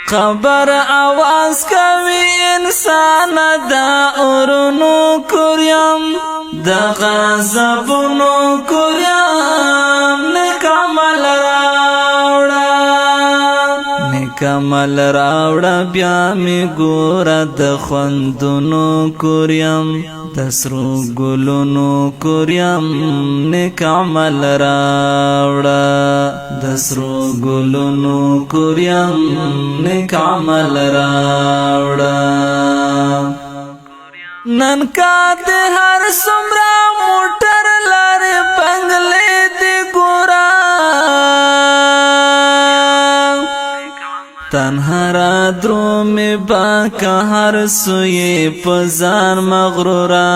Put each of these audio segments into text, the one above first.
خبر آواز کوي انسان دا اورونو کوریم دا غضبونو کوریم نکمل راوړه بیا می ګوره د خوندونو کوریم د سرو ګلونو کوریم نکمل راوړه د سرو ګلونو کوریم نکمل راوړه نن کا د هر څومره موټر لارې بنگلې دی ګورا تنها را درومې با که هر سوی پزان مغرورا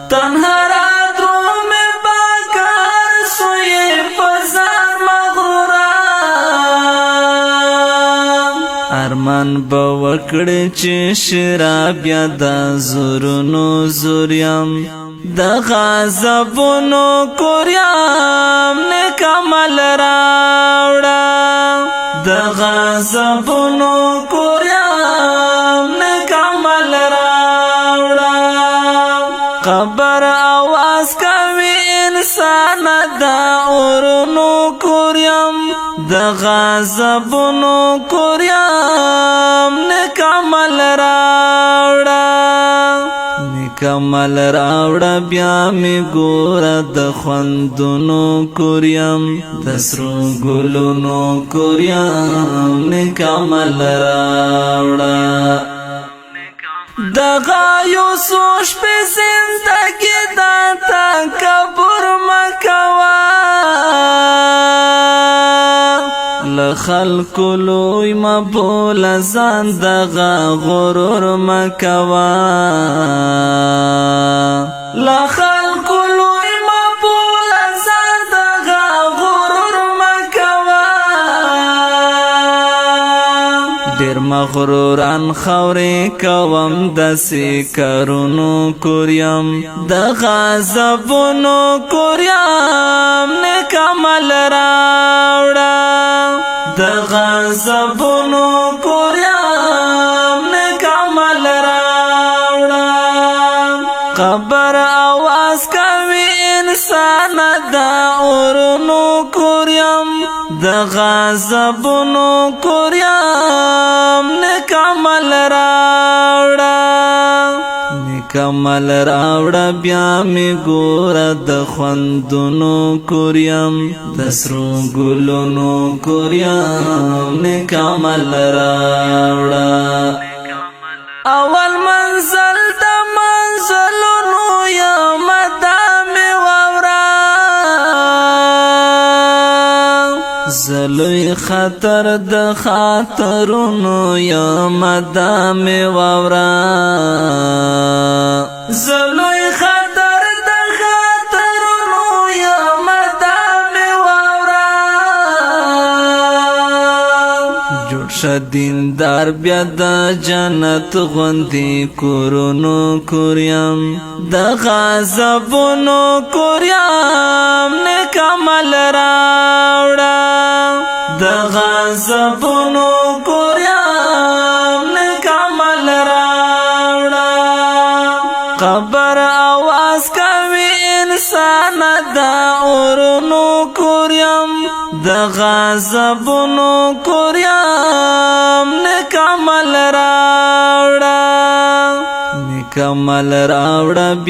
تنها را درومې با که هر سوی پزان مغرورا ارمان به وکړې چې شراب یا د زورونو زوریم د غضبونو کوریم نکمل راوړه د غضبونو کوریم نکمل راوړه خبر آواز کوي انسان دا اورونو کوریم د غضبونو کوریم نکمل راوړه نکمل راوړه بیا می ګوره د خوندونو کوریم د سرو ګلونو کوریم نکمل راوړه دغه یو څو شپې زندګي دا تکبر مکوه له خلکو لوی مبوله ځان دغه غرور مکوه له خلکو لوی مبوله ځان دغه غرور مکوه ډېر مغروران خورې کوم داسې کارونو کوریم د غضبونو کوریم نکمل راوړه د غضبونو کوریم نکمل راوړه خبر آواز کوي انسان دا اورونو کوریم د غضبونو کوریم نکمل راوړه نکمل راوړه بیا می ګوره د خوندونو کوریم د سرو ګلونو کوریم نکمل راوړه اول منزل د منزلونو یم دا می واوره زلوی خطر د خاطرونو یم دا می واوره زلوی خطر د خاطرونو یم دا می واوره جوړ شه دیندار بیا د جنت غوندې کورونو کوریم د غضبونو کوریم نکمل راوړه د غضبونو کوریم نکمل راوړه خبر آواز کوي انسان دا اورونو کوریم د غضبونو کوریم نکمل راوړه نکمل راوړه